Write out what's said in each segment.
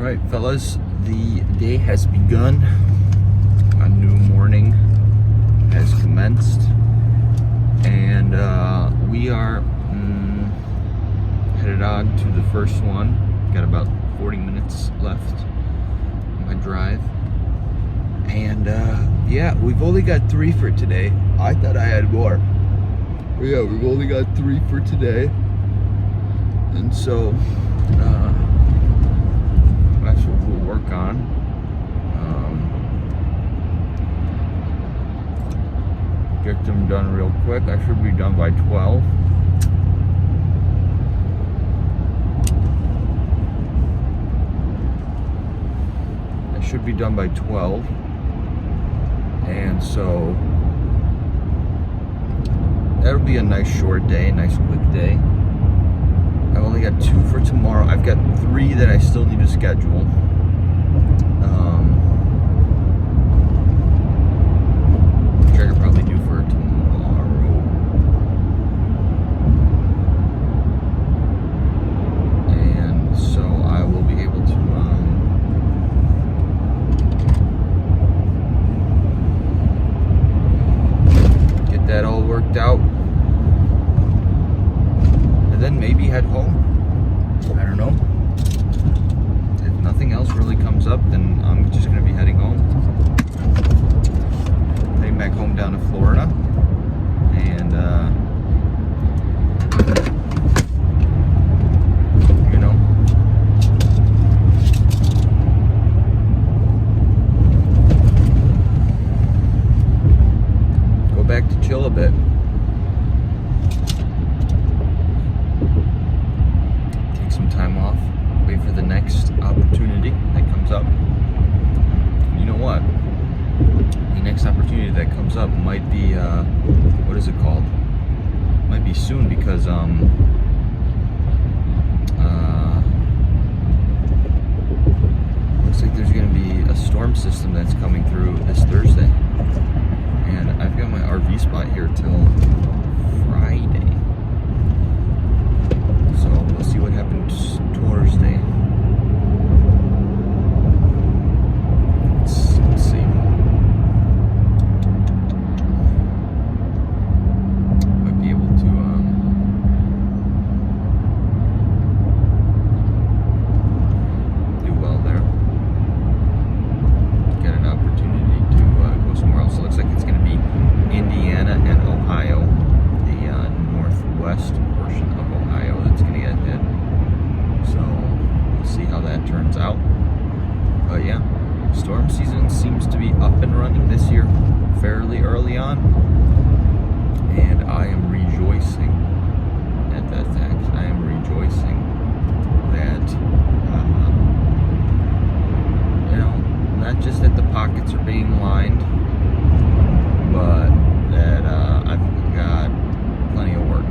Alright, fellas, the day has begun. A new morning has commenced. And we are headed on to the first one. Got about 40 minutes left on my drive. And yeah, we've only got 3 for today. I thought I had more. But yeah, we've only got 3 for today. And so, that's what we'll work on. Get them done real quick. I should be done by 12. I should be done by 12. And so, that'll be a nice short day, nice quick day. I've only got 2 for tomorrow. I've got 3 that I still need to schedule. Which I could probably do for tomorrow. And so I will be able to get that all worked out. Then maybe head home. I don't know. If nothing else really comes up, then I'm just gonna be heading home. Heading back home down to Florida. And you know, go back to chill a bit. Time off, wait for the next opportunity that comes up. You know what? The next opportunity that comes up might be, what is it called? Might be soon because, looks like there's going to be a storm system that's coming through this Thursday. And I've got my RV spot here till Friday. So we'll see what happens Thursday. Let's see. Might be able to do well there. Get an opportunity to go somewhere else. It looks like it's going to be Indiana and Ohio, the northwest portion of Ohio that's going to get hit. So we'll see how that turns out. But yeah, storm season seems to be up and running this year fairly early on. And I am rejoicing at that fact. I am rejoicing that, you know, not just that the pockets are being lined, but that I've got plenty of work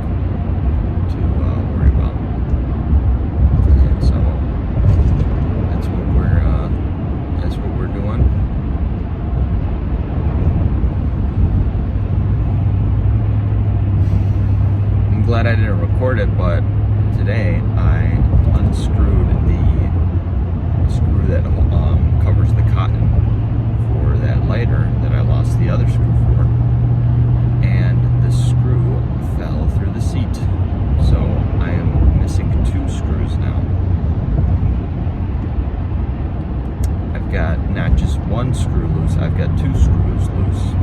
to worry about, and so that's what we're doing. I'm glad I didn't record it, but today I unscrewed the screw that covers the cotton for that lighter that I lost the other screw for, and the screw fell through the seat. So I am missing 2 screws now. I've got not just 1 screw loose, I've got 2 screws loose.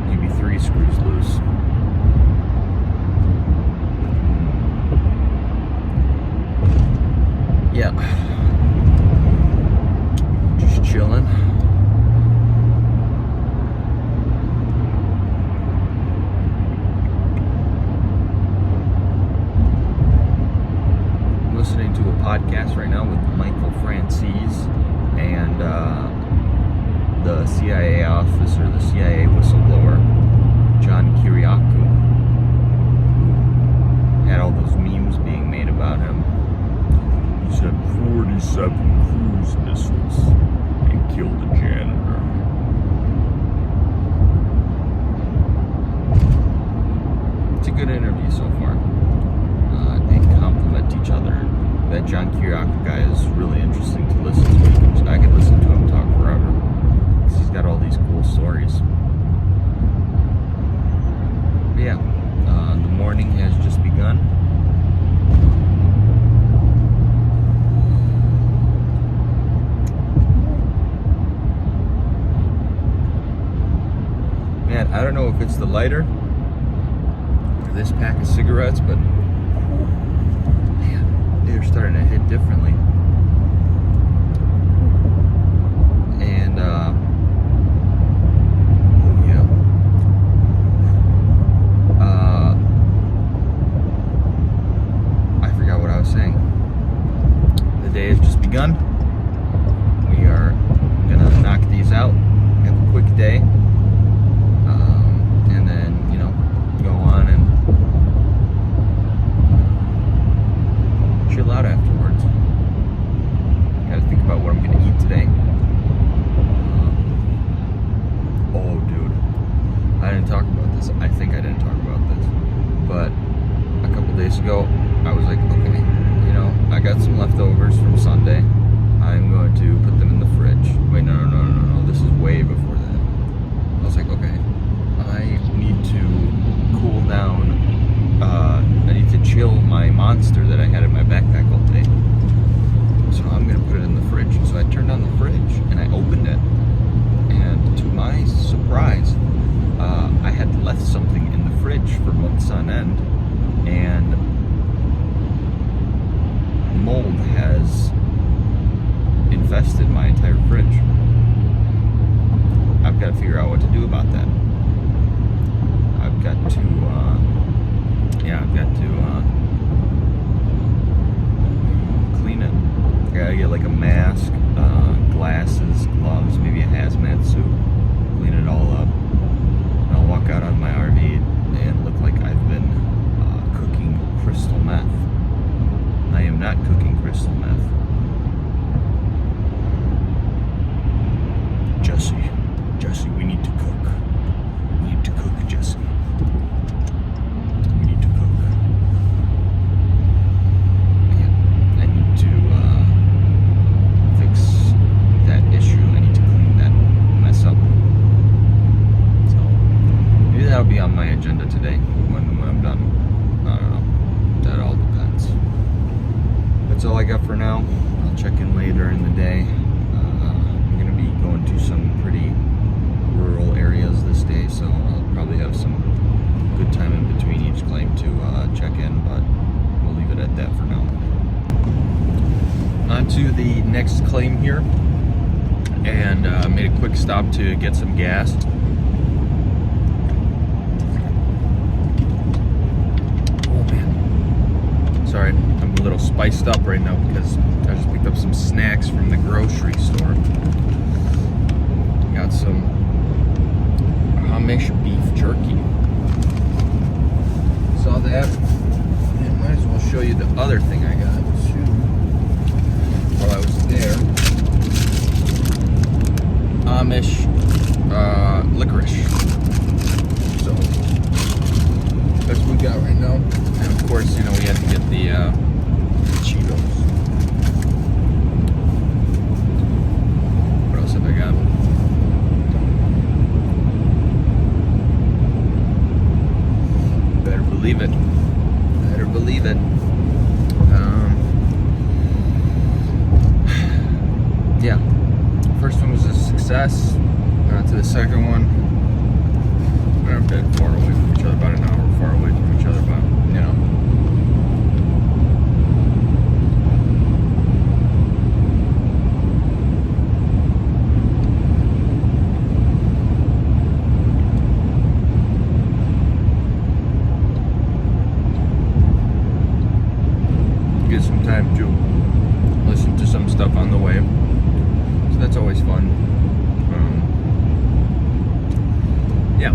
Maybe 3 screws loose. Yeah. Just chilling. Listening to a podcast right now with Michael Francis and the CIA officer, the CIA whistleblower, John Kiriakou, who had all those memes being made about him. He said 47 cruise missiles and killed a janitor. It's a good interview so far. They complement each other that John Kiriakou guy is really interesting to listen to. I could listen to him talk forever because he's got all these cool stories. But yeah, the morning has just begun. Man, I don't know if it's the lighter or this pack of cigarettes, but man, they're starting to hit differently. And oh yeah, I forgot what I was saying. The day has just begun. We are gonna knock these out. Have a quick day. And then, you know, go on and chill out afterwards. Gotta think about what I'm gonna eat today. Oh, dude. I didn't talk about this. I think I didn't talk about this. But a couple days ago, I was like, okay, you know, I got some leftovers from Sunday. I'm going to put them in the fridge. Wait, no. This is way before that. I was like, okay, I need to cool down. I need to chill my monster that I had in my backpack all day. So I'm gonna put it in the fridge. So I turned on the fridge and I opened it, and to my surprise, I had left something in the fridge for months on end, and mold has infested my entire fridge. I've got to figure out what to do about that. I've got to clean it. I gotta get like a mask, glasses, gloves, maybe a hazmat suit, clean it all up. And I'll walk out on my RV and look like I've been cooking crystal meth. I am not cooking crystal meth. Jesse, we need to cook. We need to cook, Jesse. We need to cook. Yeah, I need to fix that issue. I need to clean that mess up. So maybe that'll be on my agenda today when I'm done. I don't know. That all depends. That's all I got for now. I'll check in later in the day. I'm gonna be going to some pretty rural areas this day, so I'll probably have some good time in between each claim to check in, but we'll leave it at that for now. On to the next claim here, and made a quick stop to get some gas. Oh man, sorry, I'm a little spiced up right now because I just picked up some snacks from the grocery store. Got some Amish beef jerky. Saw that. And might as well show you the other thing I got too while I was there. Amish licorice. So that's what we got right now. And of course, you know, we had to get the Cheetos. What else have I got? Better believe it. Better believe it. Yeah. First one was a success. To the second one, we're not that far away from each other, about an hour far away from each other, but you know. Get some time to listen to some stuff on the way, so that's always fun. Yeah,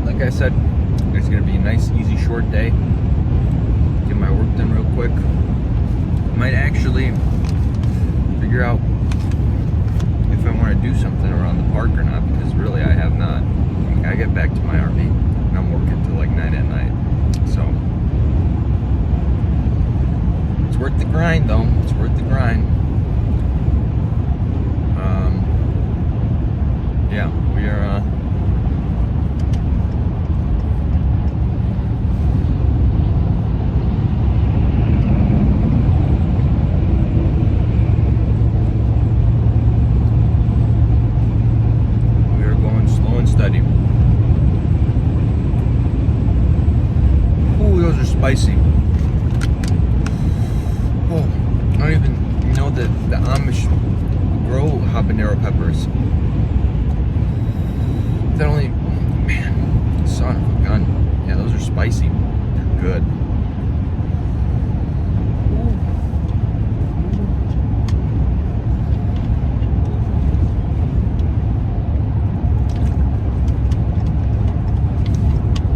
like I said, it's gonna be a nice, easy, short day. Get my work done real quick. Might actually figure out if I want to do something around the park or not, because really I have not. I get back to my RV and I'm working till like 9 at night, so It's worth the grind, though. It's worth the grind. Yeah, we are. We are going slow and steady. Ooh, those are spicy. Oh, I don't even know that the Amish grow habanero peppers. That only, man, son of a gun. Yeah, those are spicy. They're good.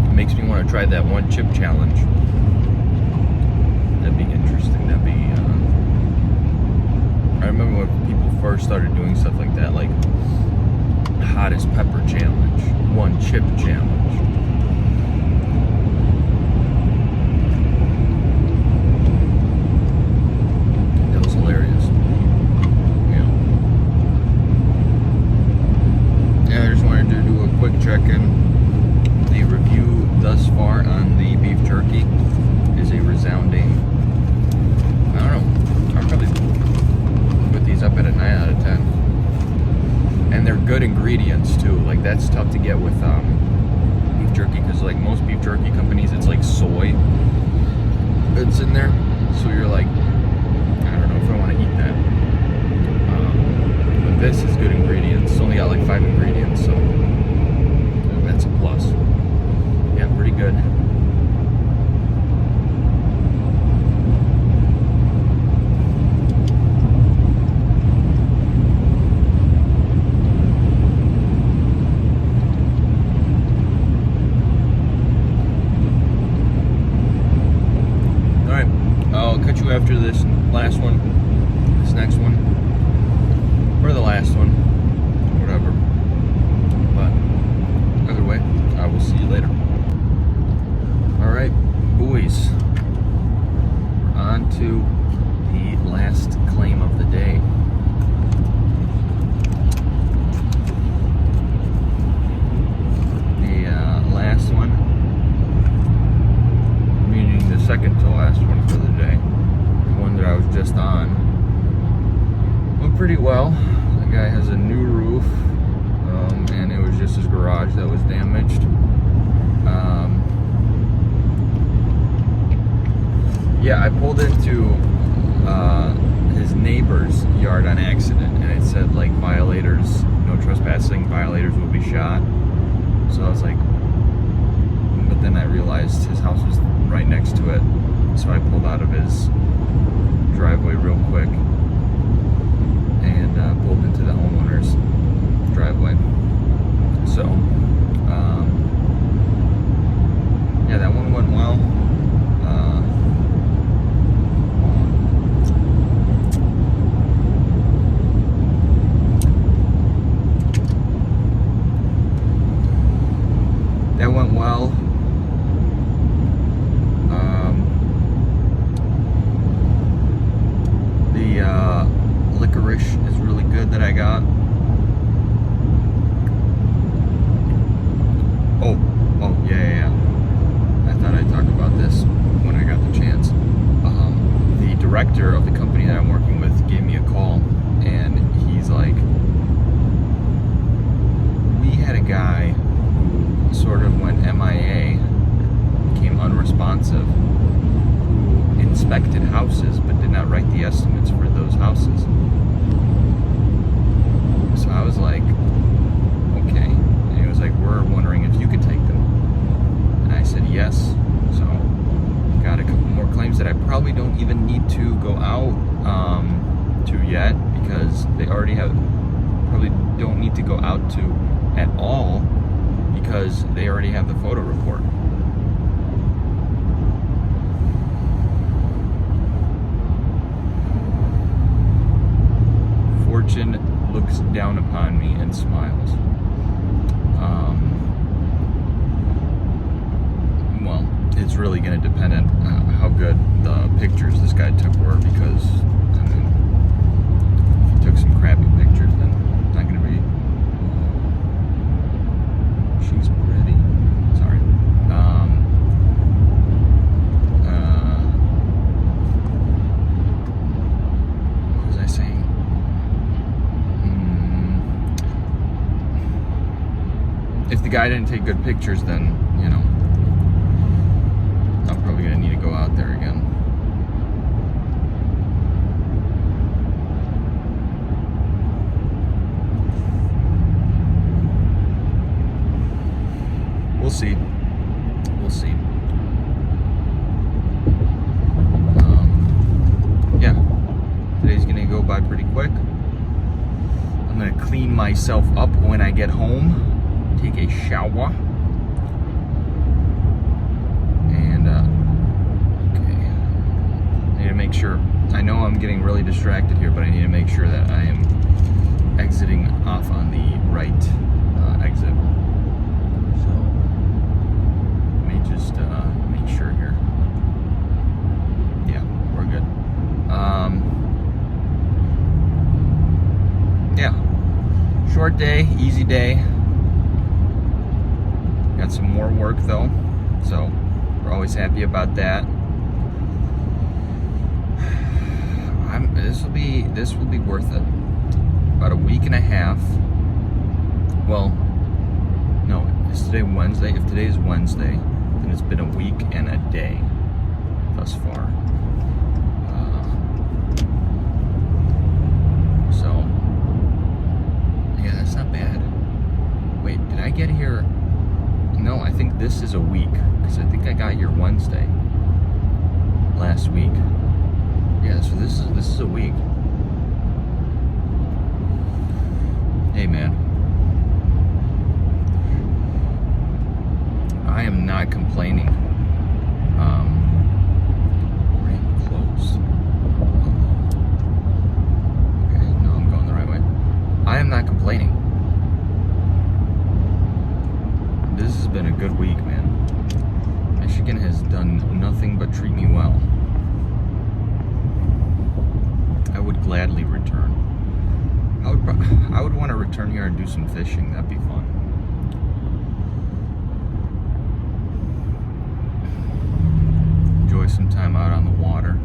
It makes me want to try that one chip challenge. That'd be interesting. That'd be, I remember when people first started doing stuff like that, like hottest pepper challenge, one chip challenge. That was hilarious. Yeah, I just wanted to do a quick check-in. The review thus far on the beef jerky is a resounding, I don't know, I'll probably put these up at a 9 out of 10. And they're good ingredients too. Like, that's tough to get with beef jerky, because like most beef jerky companies, it's like soy that's in there. So you're like, I don't know if I want to eat that. But this is good ingredients. It's only got like 5 ingredients, so that's a plus. Yeah, pretty good. I'll catch you after this last one, this next one, or the last one, whatever. But either way, I will see you later. Alright, boys, on to the last claim of the day. The last one, meaning the second to last one for the day, the one that I was just on, went pretty well. The guy has a new roof, and it was just his garage that was damaged. Yeah, I pulled into his neighbor's yard on accident, and it said like violators, no trespassing, violators will be shot. So I was like, but then I realized his house was right next to it, so I pulled out of his driveway real quick and pulled into the homeowner's driveway. So yeah, that one went well. That went well. The licorice is really good that I got. Oh, yeah. I thought I'd talk about this when I got the chance. The director of the company that I'm working with gave me a call, and he's like, we had a guy who sort of went MIA, became unresponsive, who inspected houses but did not write the estimates for those houses. So I was like, okay. And he was like, we're wondering if you could take them. And I said yes. So got a couple more claims that I probably don't even need to go out to yet, because they already have, probably don't need to go out to at all, because they already have the photo report. Fortune looks down upon me and smiles. Well, it's really going to depend on how good the pictures this guy took were, because I mean, if he took some crappy pictures, then it's not going to be. She's pretty. Sorry. What was I saying? If the guy didn't take good pictures, then, you know, I'm probably gonna need to go out there again. We'll see. We'll see. Yeah, today's gonna go by pretty quick. I'm gonna clean myself up when I get home. Take a shower. And, okay. I need to make sure, I know I'm getting really distracted here, but I need to make sure that I am exiting off on the right exit. So, let me just make sure here. Yeah, we're good. Yeah. Short day, easy day. Got some more work though, so we're always happy about that. This will be worth it. About a week and a half. Well, no, is today Wednesday? If today is Wednesday, then it's been a week and a day thus far. So, yeah, that's not bad. Wait, did I get here? No, I think this is a week, because I think I got here Wednesday last week. Yeah, so this is a week. Hey man, I am not complaining. We're close. Okay, no, I'm going the right way. I am not complaining. This has been a good week, man. Michigan has done nothing but treat me well. I would gladly return. I would want to return here and do some fishing. That'd be fun. Enjoy some time out on the water.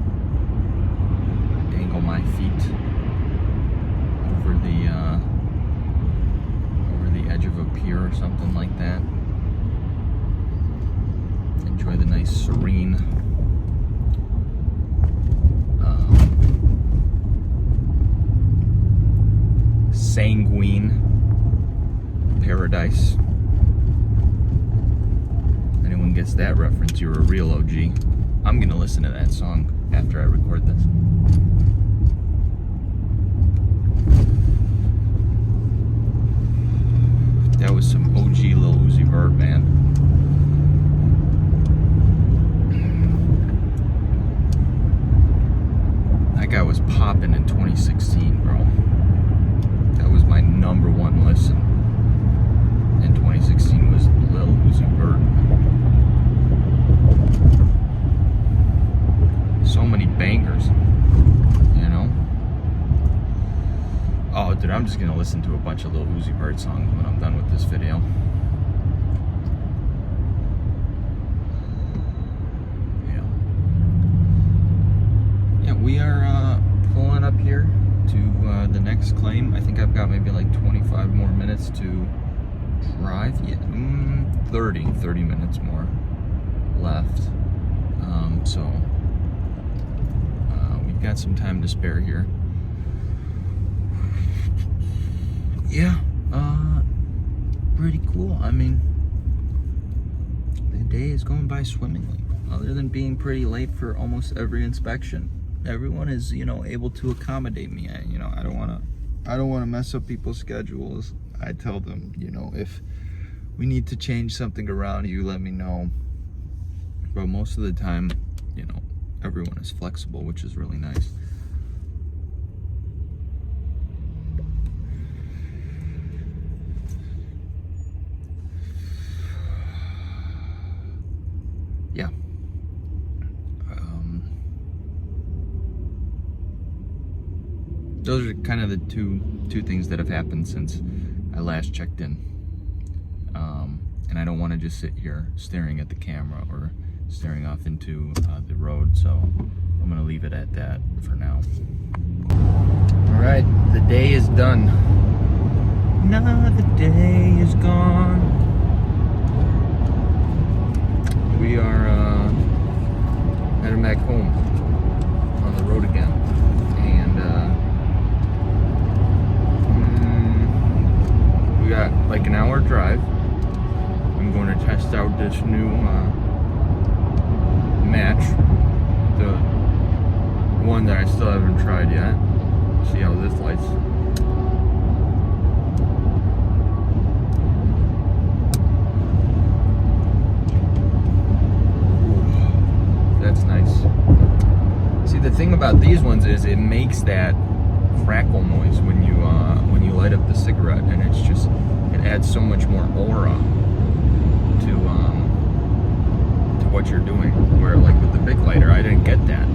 Dangle my feet over the edge of a pier or something like that. Enjoy the nice serene sanguine paradise. If anyone gets that reference, you're a real OG. I'm gonna listen to that song after I record this. That was some OG Lil Uzi Vert, man. That guy was popping in 2016, bro. That was my number one listen in 2016 was Lil Uzi Vert. So many bangers, you know? Oh, dude, I'm just gonna listen to a bunch of Lil Uzi Vert songs when I'm done with this video. Yeah, we are pulling up here to the next claim. I think I've got maybe like 25 more minutes to drive. Yeah, 30 minutes more left. So we've got some time to spare here. Yeah, pretty cool. I mean, the day is going by swimmingly. Other than being pretty late for almost every inspection, everyone is, you know, able to accommodate me. I don't want to mess up people's schedules. I tell them, you know, if we need to change something around, you let me know. But most of the time, you know, everyone is flexible, which is really nice. Yeah, those are kind of the two things that have happened since I last checked in. And I don't want to just sit here staring at the camera or staring off into the road, so I'm gonna leave it at that for now. All right, the day is done. Another day is gone. We are heading back home on the road again, and we got like an hour drive. I'm going to test out this new match, the one that I still haven't tried yet. See how this lights. That's nice. See, the thing about these ones is it makes that crackle noise when you light up the cigarette, and it's just, it adds so much more aura to what you're doing. Where like with the big lighter, I didn't get that.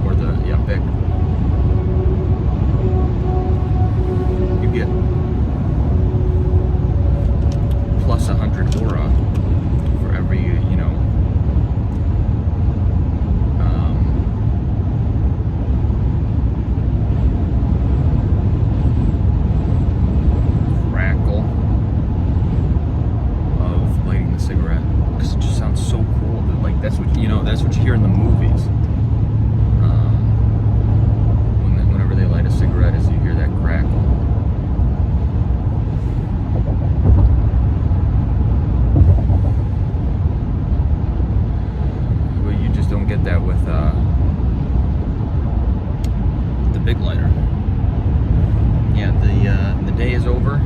Or the big. You get plus 100 aura for every, crackle of lighting the cigarette. Because it just sounds so cool. Like that's what that's what you hear in the movies. Whenever they light a cigarette, is you hear that crackle. Don't get that with the big lighter. Yeah, the day is over.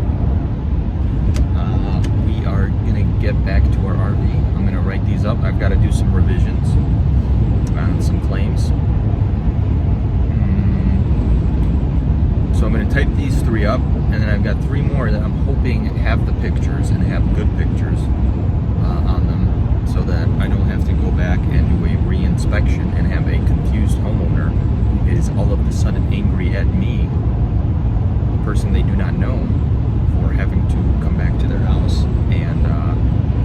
We are gonna get back to our RV. I'm gonna write these up. I've got to do some revisions on some claims. So I'm gonna type these 3 up, and then I've got 3 more that I'm hoping have the pictures and have good pictures on them, so that I don't have to go back and do a re-inspection and have a confused homeowner who is all of a sudden angry at me, a person they do not know, for having to come back to their house and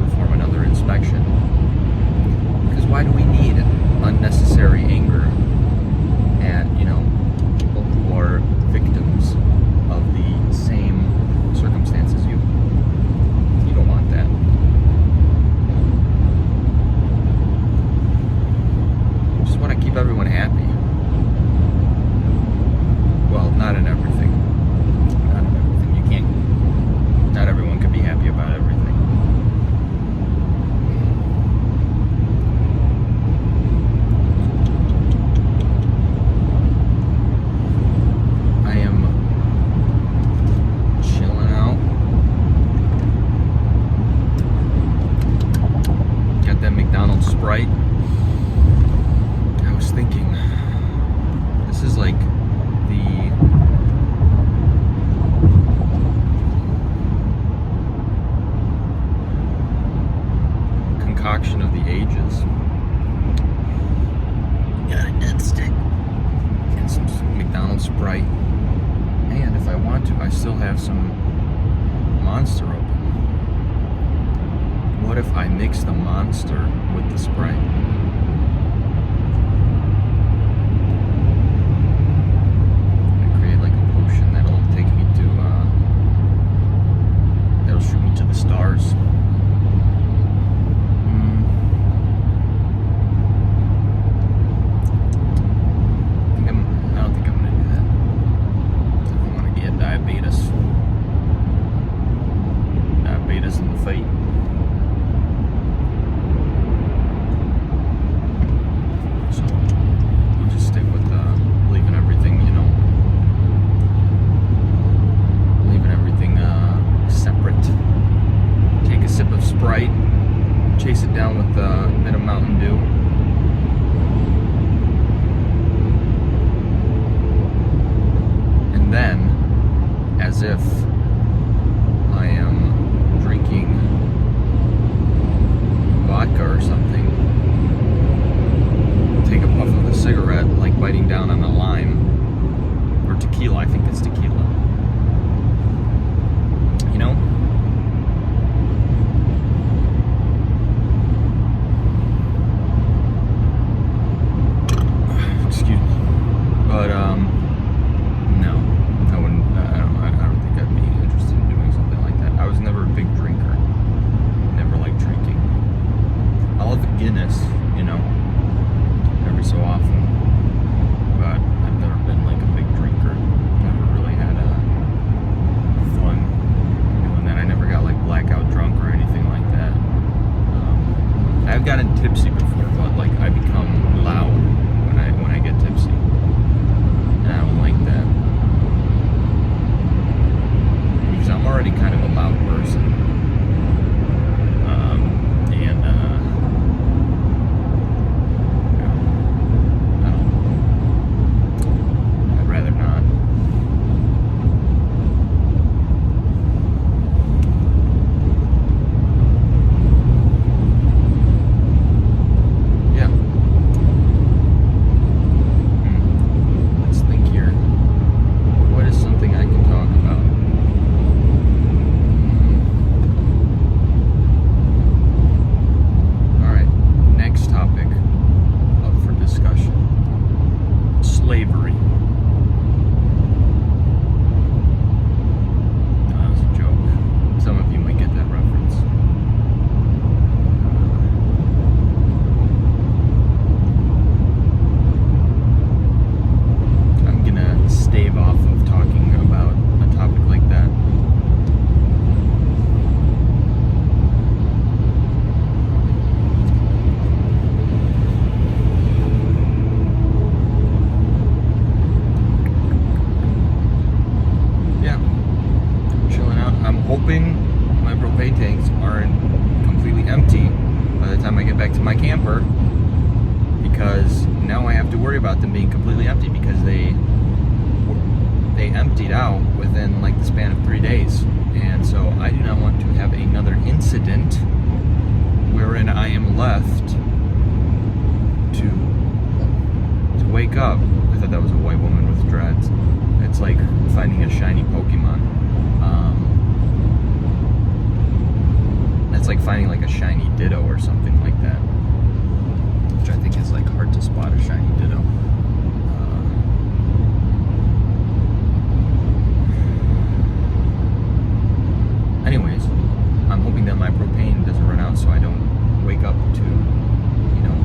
perform another inspection. Because why do we need unnecessary anger at, people who are victims of the same circumstances you don't want that. Want to keep everyone happy. Well, not in everything. Not in everything. You can't. Not everyone can be happy about everything. I am chilling out. Got that McDonald's Sprite. Thinking this is like the concoction of the ages. Got a dead stick and some McDonald's Sprite, and if I want to, I still have some Monster open. What if I mix the Monster with the Sprite? Stars. I don't think I'm gonna do that. I don't want to get diabetes. Diabetes in the feet. So we'll just stick with leaving everything, leaving everything separate. Take a sip of Sprite, chase it down with a bit of Mountain Dew. And then, as if I am drinking vodka or something, take a puff of the cigarette, like biting down on a lime or tequila. hoping my propane tanks aren't completely empty by the time I get back to my camper, because now I have to worry about them being completely empty, because they emptied out within like the span of 3 days. And so I do not want to have another incident wherein I am left to wake up. I thought that was a white woman with dreads. It's like finding a shiny Pokemon. That's like finding like a shiny Ditto or something like that, which I think is like hard to spot a shiny Ditto. Anyways, I'm hoping that my propane doesn't run out so I don't wake up to, you know,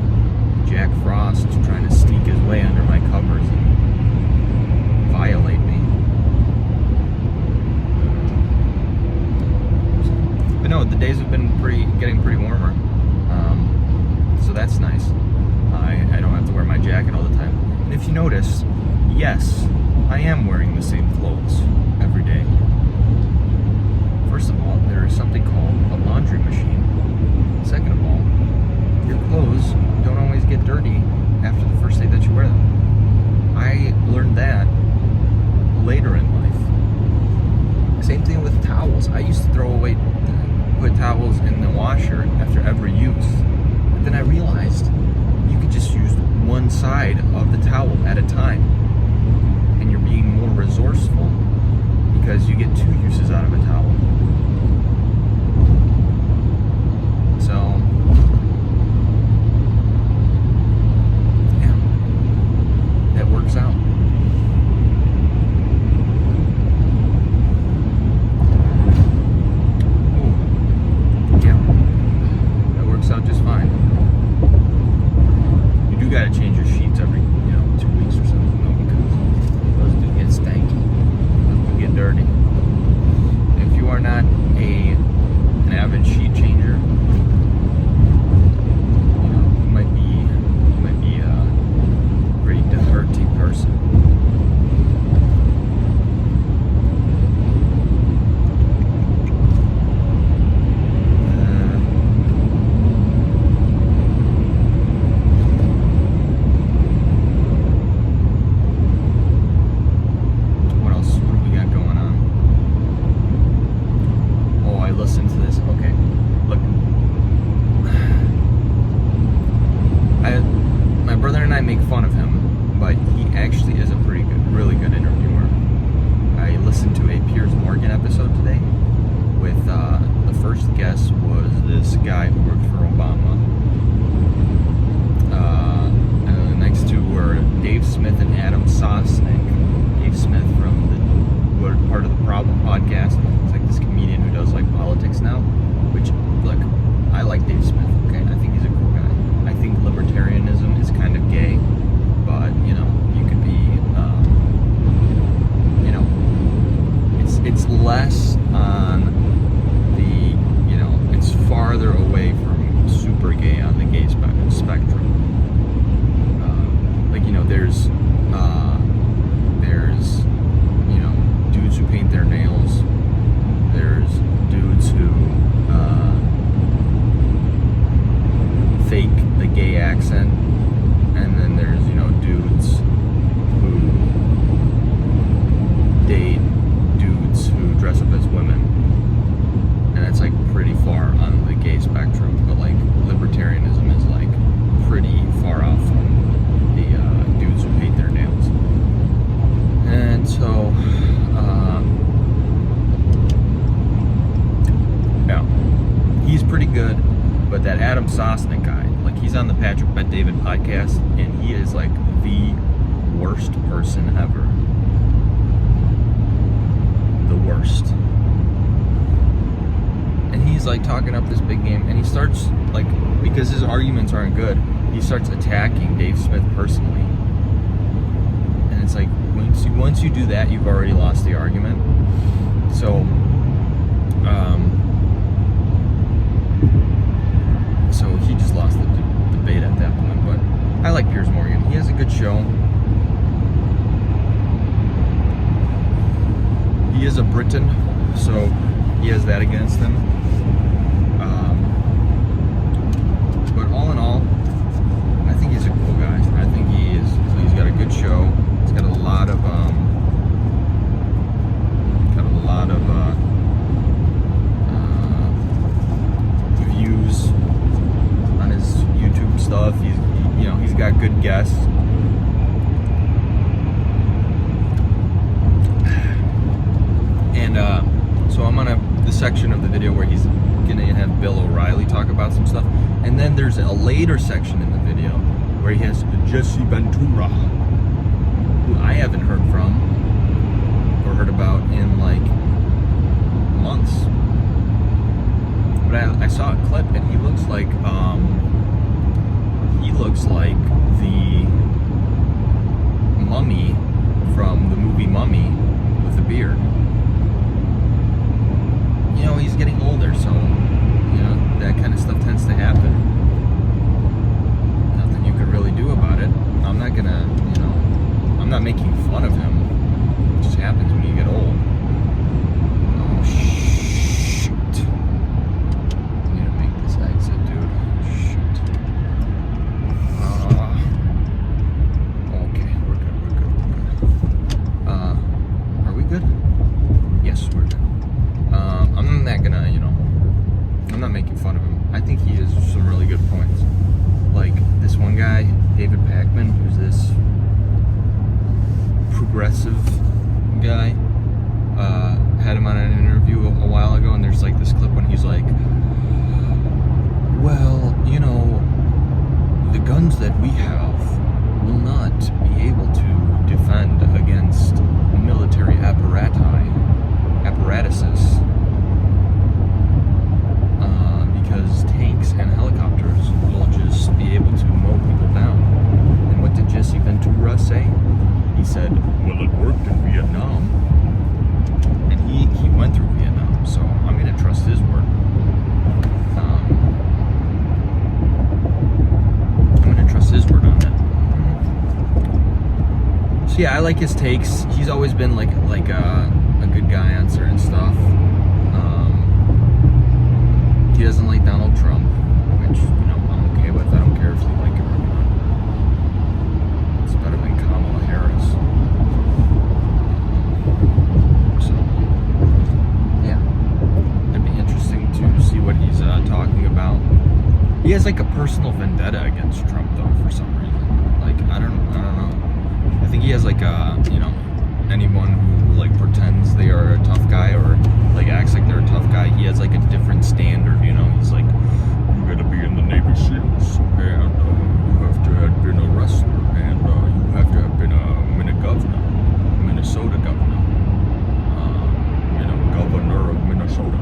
Jack Frost trying to sneak his way under my covers and violate me. But no, the days have been getting pretty warmer, so that's nice. I don't have to wear my jacket all the time. And if you notice, yes, I am wearing the same clothes every day. First of all, there is something called a laundry machine. Second of all, your clothes don't always get dirty after the first day that you wear them. I learned that later in life. Same thing with towels. I used to put towels in the washer after every use. But then I realized you could just use one side of the towel at a time. And you're being more resourceful because you get 2 uses out of a towel. So, yeah, that works out. Ooh. Yeah, that works out just fine. You do gotta change your sheets every, 2 weeks or something, though, because those do get stanky. Those do get dirty. If you are not an avid sheet changer, you might be a pretty dirty person. What else? What do we got going on? Oh, I listened to this. Okay, look. My brother and I make fun of him, but he actually is a really good interviewer. I listened to a Piers Morgan episode today with the first guest was this guy who worked for Obama. And the next two were Dave Smith and Adam Sosnick. Dave Smith from the Part of the Problem podcast. It's like this comedian who does like politics now, which, look, I like Dave Smith, okay? I think he's a cool guy. I think libertarianism is kind of gay, but, you could be, it's less on the, it's farther away from super gay on the gay spectrum. There's dudes who paint their nails. There's dudes who fake the gay accent, and then there's dudes who date dudes who dress up as women, and that's like pretty far on the gay spectrum. But like libertarianism is like pretty far off from the dudes who paint their nails. And so yeah, he's pretty good. But that Adam Sosnick guy, like, he's on the Patrick Bet-David podcast, and he is like the worst person ever. The worst. And he's like talking up this big game, and he starts like, because his arguments aren't good, he starts attacking Dave Smith personally. And it's like, once you do that, you've already lost the argument. So he just lost the debate at that point. But I like Piers Morgan. He has a good show. He is a Briton, so he has that against him. But all in all, I think he's a cool guy. I think he's got a good show. He's got a lot of views on his YouTube stuff. He's got good guests. And so I'm on the section of the video where he's gonna have Bill O'Reilly talk about some stuff, and then there's a later section in the video where he has Jesse Ventura, who I haven't heard from or heard about in like months. But I saw a clip, and he looks like the mummy from the movie Mummy with a beard. He's getting older, so that kind of stuff tends to happen. Nothing you could really do about it. I'm not gonna, I'm not making fun of him. It just happens when you get old. Oh, shoot. I need to make this exit, dude. Shoot. Okay, we're good. Are we good? Yes, we're good. I'm not gonna, I'm not making fun of him. I think he has some really good points. Like this one guy, David Pakman, who's this progressive guy, had him on an interview a while ago, and there's like this clip when he's like, well, the guns that we have will not be able to defend against military apparatuses. Because tanks and helicopters will just be able to mow people down. And what did Jesse Ventura say? He said, well, it worked in Vietnam. And he went through Vietnam, so I'm going to trust his word. I'm going to trust his word on that. So yeah, I like his takes. He's always been like a good guy on certain stuff. He doesn't like Donald Trump, which, I'm okay with. I don't care if you like him or not. It's better than Kamala Harris. So, yeah. It'd be interesting to see what he's talking about. He has like a personal vendetta against Trump, though, for some reason. Like, I don't know. I think he has like anyone who like pretends they are a tough guy or like acts like they're a tough guy, he has like a different standard. He's like, you gotta be in the Navy SEALs, and you have to have been a wrestler, and you have to have been a Minnesota governor, governor of Minnesota,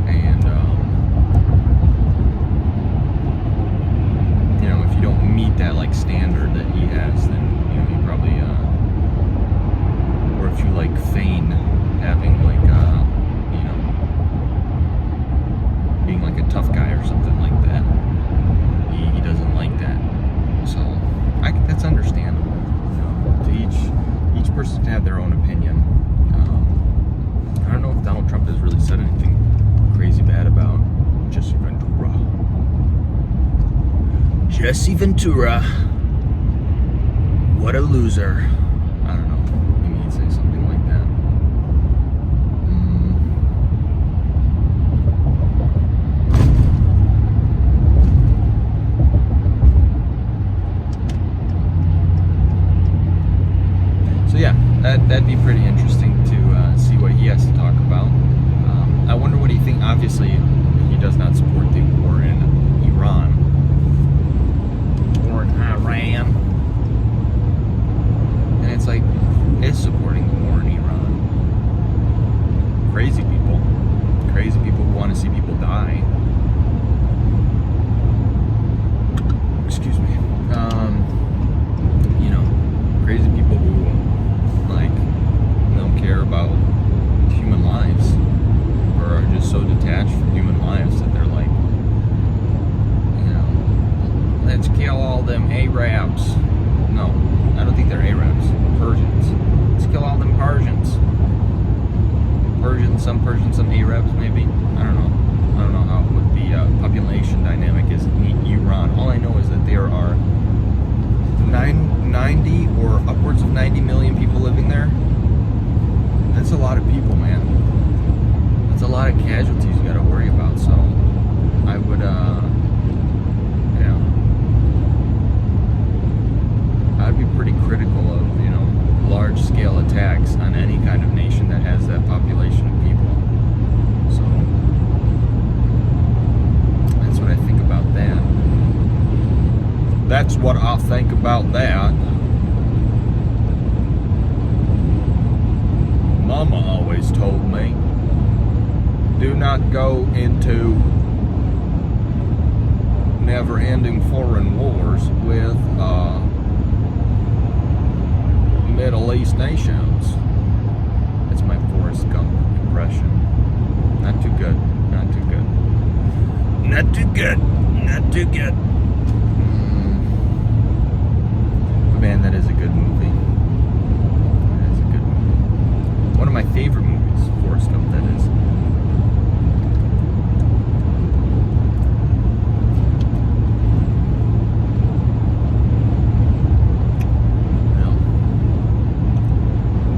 and if you don't meet that like standard that he has, then you probably or if you like feign having like being like a tough guy or something like that, he doesn't like that. So that's understandable. To each person to have their own opinion. I don't know if Donald Trump has really said anything crazy bad about Jesse Ventura. Jesse Ventura, what a loser. I don't know. Maybe he'd say something like that. So yeah, that'd be pretty interesting to see what he has to talk about. I wonder what he thinks. Obviously, he does not support the war in Iran. Or in Iran. And it's like, is supporting the war in Iran. Crazy people who want to see people die. Excuse me. Crazy people who don't care about human lives, or are just so detached from human lives that they're like, let's kill all them Arabs. No, I don't think they're Arabs. Persians. Let's kill some Persians, some Arabs, maybe. I don't know. I don't know what the population dynamic is in Iran. All I know is that there are 90 or upwards of 90 million people living there. That's a lot of people, man. That's a lot of casualties you got to worry about. So I would, I'd be pretty critical of, large-scale attacks on any kind of nation that has that population of people. So that's what I think about that. That's what I think about that. Mama always told me, do not go into never-ending foreign wars with Middle East nations. That's my Forrest Gump impression. Not too good. Not too good. Not too good. Not too good. But man, that is a good movie. That is a good movie. One of my favorite movies, Forrest Gump, that is.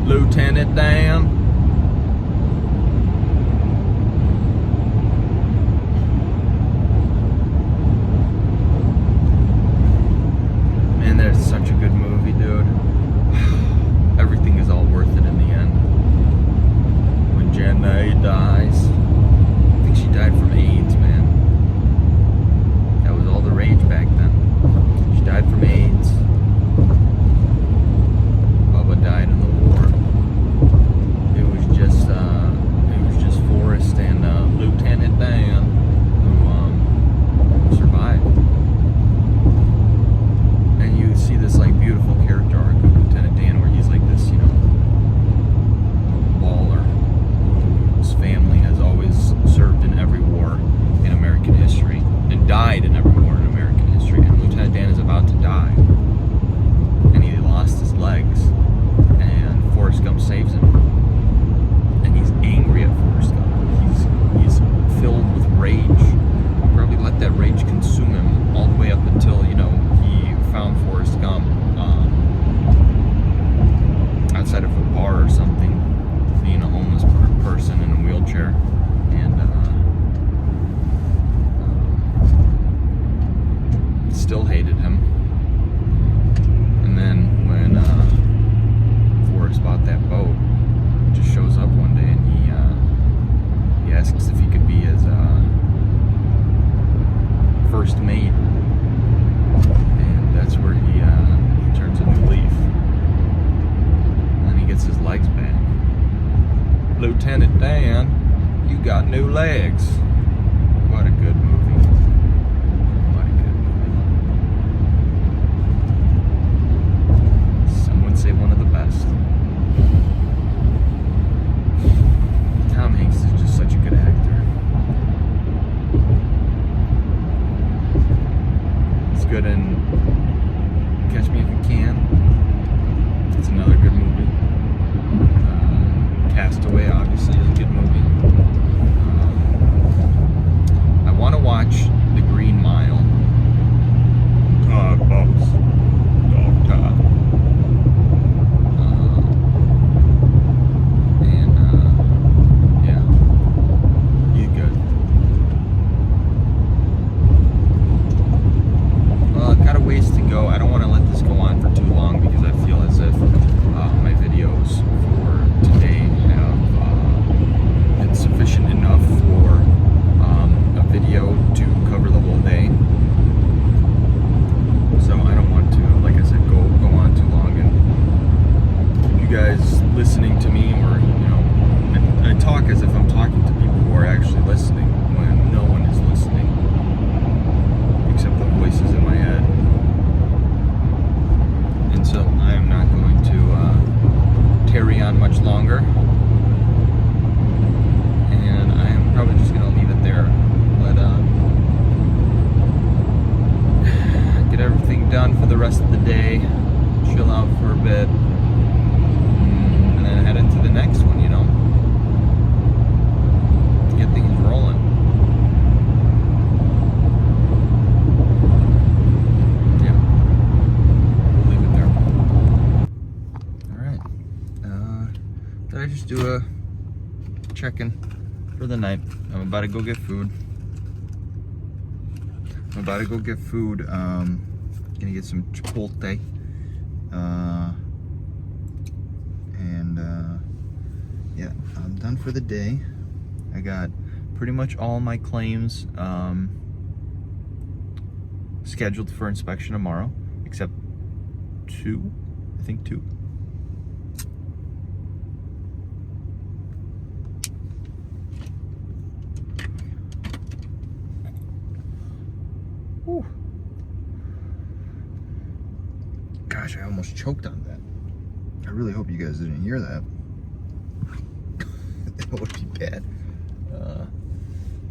Lieutenant Dan. Man, that's such a good movie, dude. Everything is all worth it in the end. When Jenna dies, I think she died from AIDS, man. That was all the rage back then. She died from AIDS. Bubba died in the war. It was just Forrest and Lieutenant Dan who survived. And you see this like beautiful character arc of Lieutenant Dan, where he's like this, baller whose family has always served in every war in American history and died in every war in American history. And Lieutenant Dan is about to die, and he lost his legs. Forrest Gump saves him, and he's angry at Forrest Gump. He's filled with rage. Probably let that rage consume him all the way up until he found Forrest Gump outside of a bar or something, being a homeless person in a wheelchair, and still hated him. And then when Forrest bought that boat, he just shows up one day and he asks if he could be his first mate, and that's where he turns a new leaf, and then he gets his legs back. Lieutenant Dan, you got new legs. What a good movie. What a good movie. Some would say one of the best. Tom Hanks is just such a good actor. He's good in Catch Me If You Can. It's another good movie. Castaway, obviously, is a good movie. I want to watch The Green Mile. Dog box. Dog time. Ways to go. I don't want to let this go on for too long because I feel as if my videos for today have been sufficient enough for a video to cover the whole day. So I don't want to, like I said, go on too long, and you guys listening to me, or I talk as if I'm talking to people who are actually listening when no one is listening except the voices in my head. So I am not going to tarry on much longer, and I am probably just going to leave it there. Get everything done for the rest of the day, chill out for a bit, and then head into the next one, thought I'd just do a check-in for the night. I'm about to go get food. Gonna get some Chipotle. Yeah, I'm done for the day. I got pretty much all my claims scheduled for inspection tomorrow, except two. I think two. Whew. Gosh, I almost choked on that. I really hope you guys didn't hear that. That would be bad.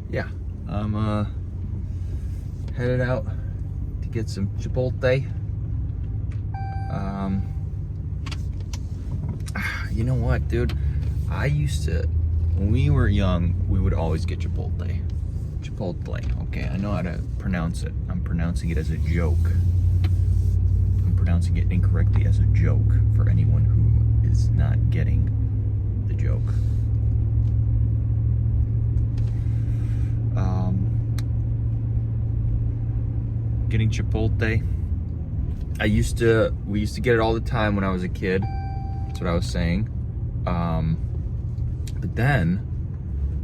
Yeah, I'm headed out to get some Chipotle. You know what, dude? I used to, when we were young, we would always get Chipotle. Chipotle. Okay, I know how to pronounce it. I'm pronouncing it as a joke. I'm pronouncing it incorrectly as a joke for anyone who is not getting the joke. Getting Chipotle. We used to get it all the time when I was a kid. That's what I was saying. But then,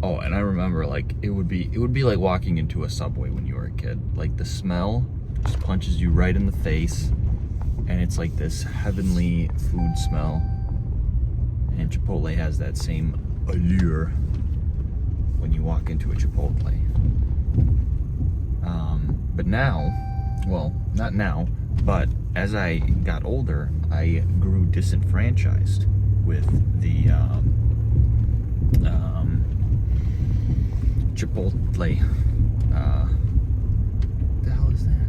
oh, and I remember, like, it would be like walking into a Subway when you were a kid. Like, the smell just punches you right in the face, and it's like this heavenly food smell. And Chipotle has that same allure when you walk into a Chipotle. But now, well, not now, but as I got older, I grew disenfranchised with the Chipotle. What the hell is that?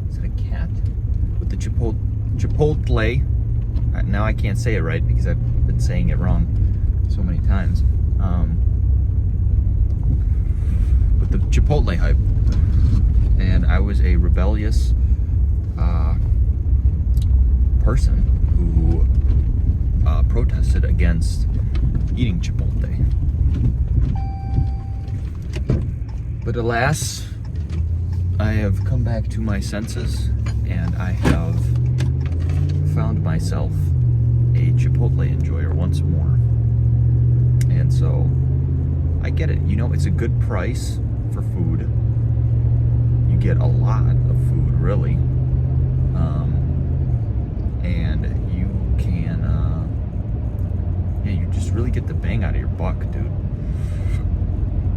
Is that a cat? With the Chipotle. Now I can't say it right because I've been saying it wrong so many times. With the Chipotle hype. And I was a rebellious person who protested against eating Chipotle. But alas, I have come back to my senses and I have found myself a Chipotle enjoyer once more. And so I get it. You know, it's a good price for food. You get a lot of food, really. And you can, yeah, you just really get the bang out of your buck, dude.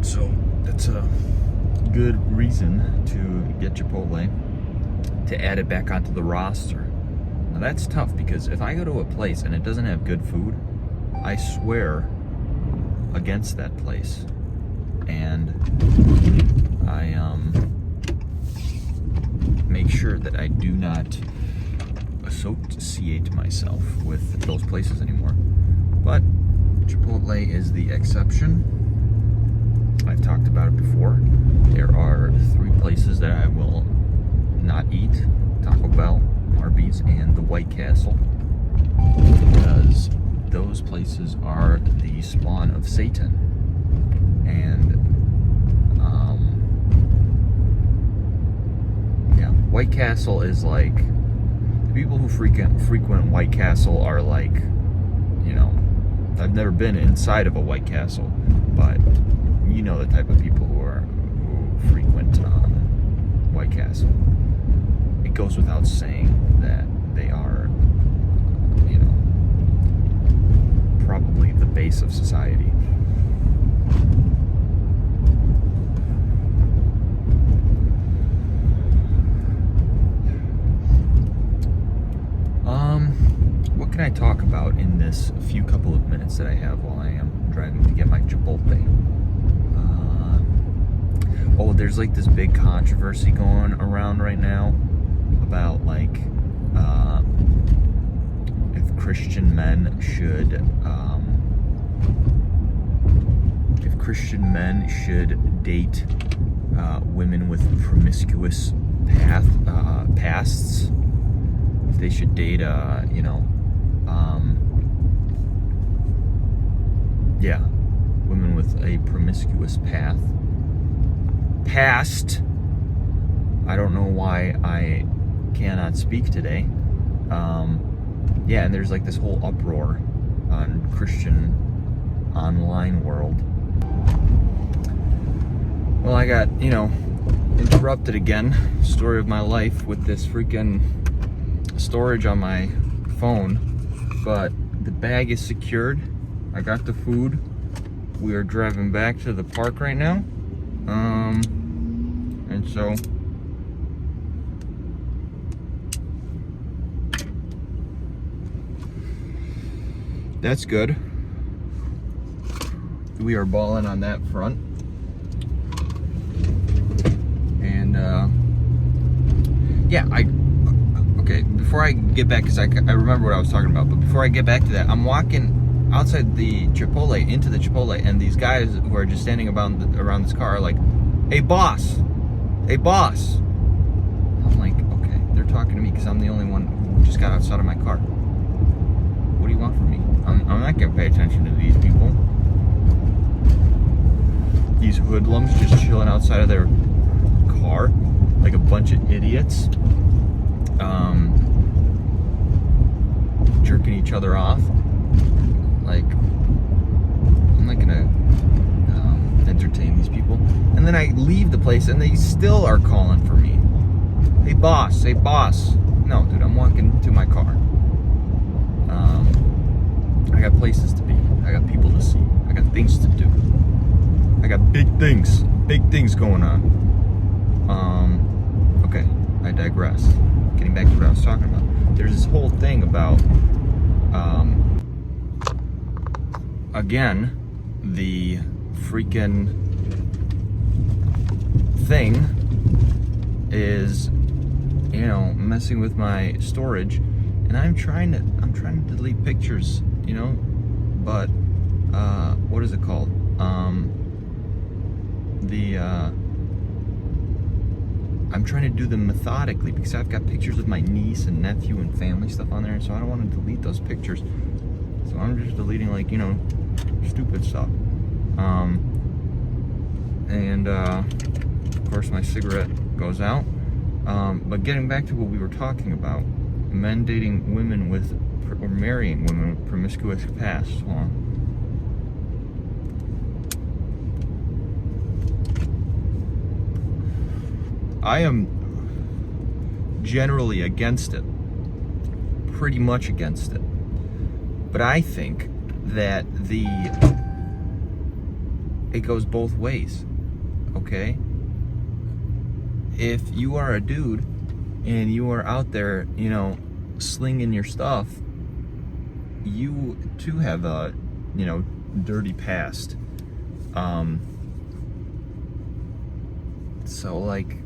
So that's a good reason to get Chipotle, to add it back onto the roster. Now that's tough because if I go to a place and it doesn't have good food, I swear against that place. And I make sure that I do not associate myself with those places anymore. But Chipotle is the exception. I've talked about it before. There are 3 places that I will not eat: Taco Bell, Arby's, and the White Castle, because those places are the spawn of Satan. And yeah, White Castle is like, the people who frequent White Castle are like, you know, I've never been inside of a White Castle, but you know the type of people who frequent White Castle. It goes without saying that they are, you know, probably the base of society. What can I talk about in this few couple of minutes that I have while I am driving to get my Chipotle? Oh, there's like this big controversy going around right now about like if Christian men should date women with promiscuous pasts. If they should date, you know, yeah, women with a promiscuous past. I don't know why I cannot speak today. Yeah, and there's like this whole uproar on Christian online world. Well, I got, interrupted again, story of my life, with this freaking storage on my phone, but the bag is secured. I got the food. We are driving back to the park right now. And so that's good. We are balling on that front. And yeah, okay, before I get back, because I remember what I was talking about, but before I get back to that, I'm walking outside the Chipotle, into the Chipotle, and these guys who are just standing around this car are like, hey boss, I'm like, okay, they're talking to me because I'm the only one who just got outside of my car. What do you want from me? I'm not gonna pay attention to these people, these hoodlums just chilling outside of their car like a bunch of idiots, jerking each other off. Like, I'm not gonna entertain these people. And then I leave the place and they still are calling for me. Hey boss. No, dude, I'm walking to my car. I got places to be. I got people to see. I got things to do. I got big things going on. Okay, I digress. Getting back to what I was talking about. There's this whole thing about, again, the freaking thing is, messing with my storage, and I'm trying to delete pictures, but what is it called? I'm trying to do them methodically because I've got pictures of my niece and nephew and family stuff on there, so I don't want to delete those pictures. So I'm just deleting, like, stupid stuff. And of course my cigarette goes out. But getting back to what we were talking about, men dating women with, or marrying women with promiscuous past. Hold on. I am generally against it, pretty much against it. But I think that it goes both ways, okay? If you are a dude and you are out there, slinging your stuff, you too have a, dirty past. So, like,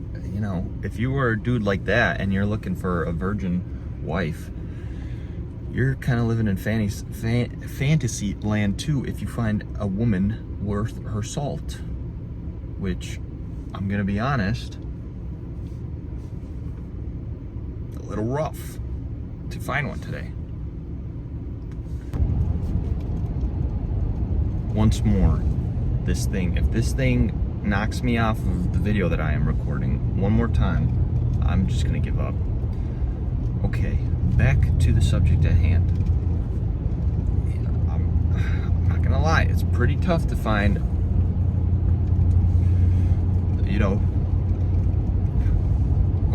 if you were a dude like that and you're looking for a virgin wife, you're kind of living in fantasy land too if you find a woman worth her salt, which, I'm gonna be honest, a little rough to find one today. Once more, if this thing knocks me off of the video that I am recording one more time, I'm just gonna give up. Okay, back to the subject at hand. I'm not gonna lie, it's pretty tough to find, a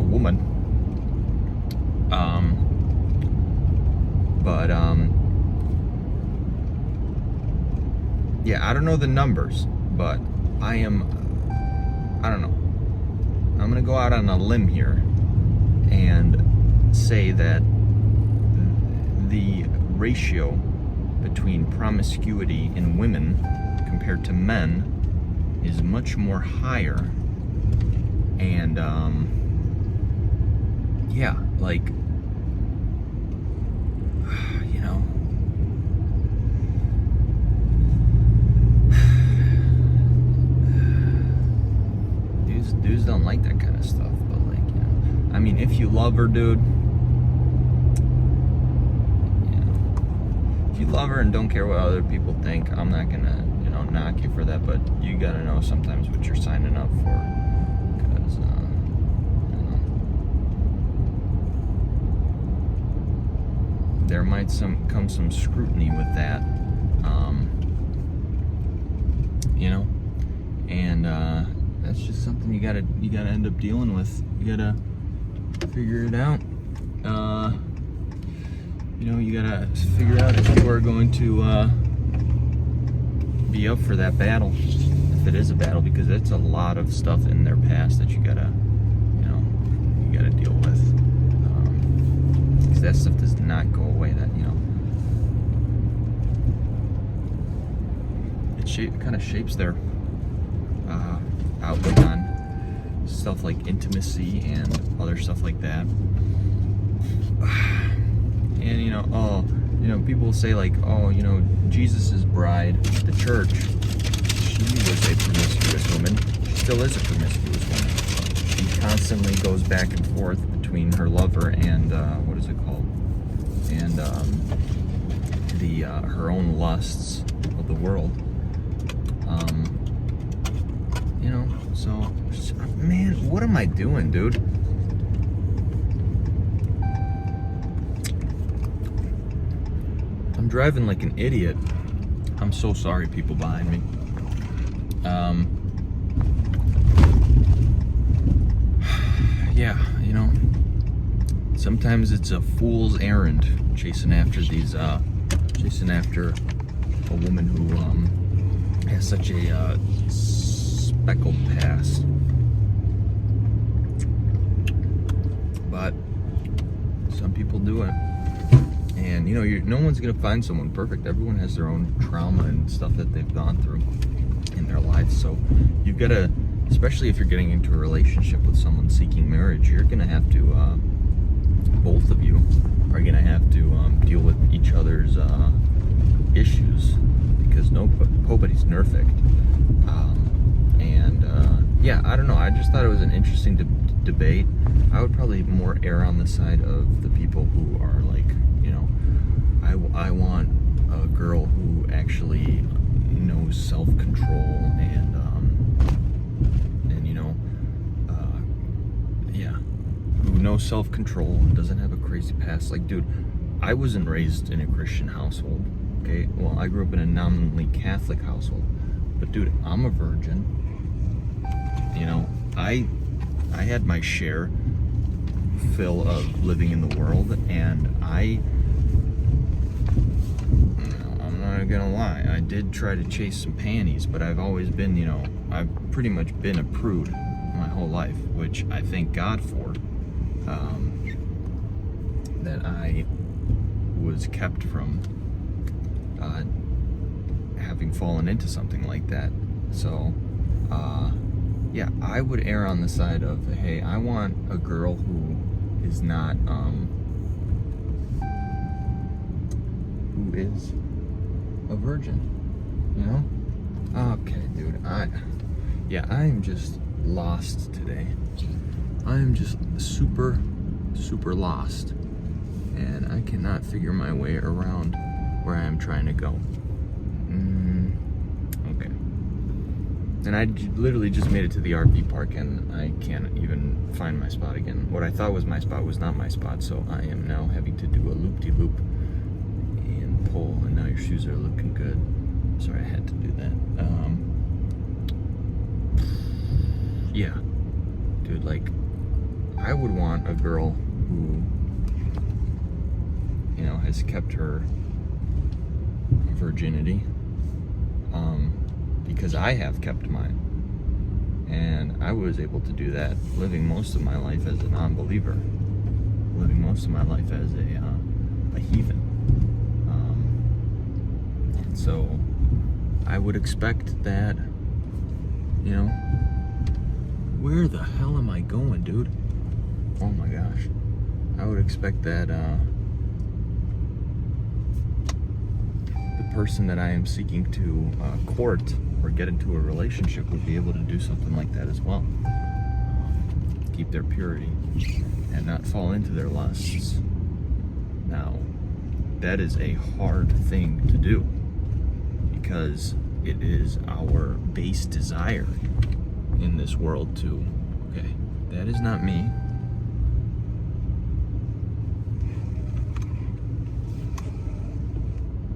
woman. Yeah, I don't know the numbers, but I don't know. I'm gonna go out on a limb here and say that the ratio between promiscuity in women compared to men is much more higher. And yeah, like, dudes don't like that kind of stuff, but, like, I mean, if you love her, dude, if you love her and don't care what other people think, I'm not gonna, knock you for that. But you gotta know sometimes what you're signing up for, because there might come some scrutiny with that, and that's just something you gotta end up dealing with. You gotta figure it out. You gotta figure out if you are going to be up for that battle, if it is a battle, because it's a lot of stuff in their past that you gotta deal with. Because that stuff does not go away. That it kind of shapes their outlook on stuff like intimacy and other stuff like that. And people say like, Jesus' bride, the church, she was a promiscuous woman. She still is a promiscuous woman. She constantly goes back and forth between her lover and what is it called? And her own lusts of the world. So man, what am I doing, dude? I'm driving like an idiot. I'm so sorry, people behind me. Yeah, sometimes it's a fool's errand chasing after a woman who has such a speckled past. But some people do it. And no one's gonna find someone perfect. Everyone has their own trauma and stuff that they've gone through in their lives. So you've got to, especially if you're getting into a relationship with someone seeking marriage, you're gonna have to, both of you are gonna have to deal with each other's issues, because nobody's perfect. Yeah, I don't know. I just thought it was an interesting debate. I would probably more err on the side of the people who are like, I want a girl who actually knows self-control and who knows self-control and doesn't have a crazy past. Like, dude, I wasn't raised in a Christian household, okay? Well, I grew up in a nominally Catholic household, but dude, I'm a virgin. I had my share fill of living in the world, and I'm not gonna lie, I did try to chase some panties, but I've always been, I've pretty much been a prude my whole life, which I thank God for, that I was kept from having fallen into something like that. So yeah, I would err on the side of, hey, I want a girl who is not who is a virgin, Okay, dude, I am just lost today. I am just super lost, and I cannot figure my way around where I am trying to go. Okay. And I literally just made it to the RV park, and I can't even find my spot again. What I thought was my spot was not my spot, so I am now having to do a loop-de-loop and pull, and now your shoes are looking good. Sorry, I had to do that. Yeah. Dude, like, I would want a girl who, has kept her virginity, because I have kept mine, and I was able to do that living most of my life as a non-believer, living most of my life as a heathen, and so I would expect that, where the hell am I going, dude? Oh my gosh. I would expect that the person that I am seeking to court or get into a relationship would be able to do something like that as well. Keep their purity and not fall into their lusts. Now, that is a hard thing to do because it is our base desire in this world to, okay, that is not me.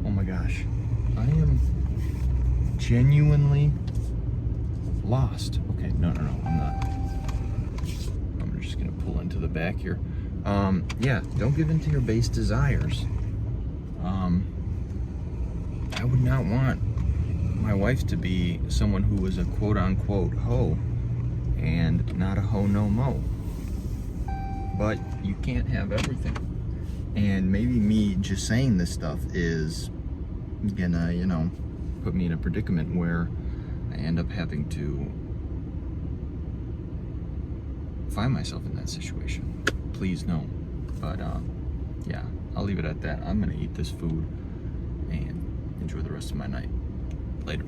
Oh my gosh, I am genuinely lost. Okay, no, I'm not. I'm just gonna pull into the back here. Yeah, don't give in to your base desires. I would not want my wife to be someone who was a quote-unquote hoe and not a hoe no mo. But you can't have everything. And maybe me just saying this stuff is gonna, you know, put me in a predicament where I end up having to find myself in that situation. Please no. But yeah, I'll leave it at that. I'm gonna eat this food and enjoy the rest of my night. Later.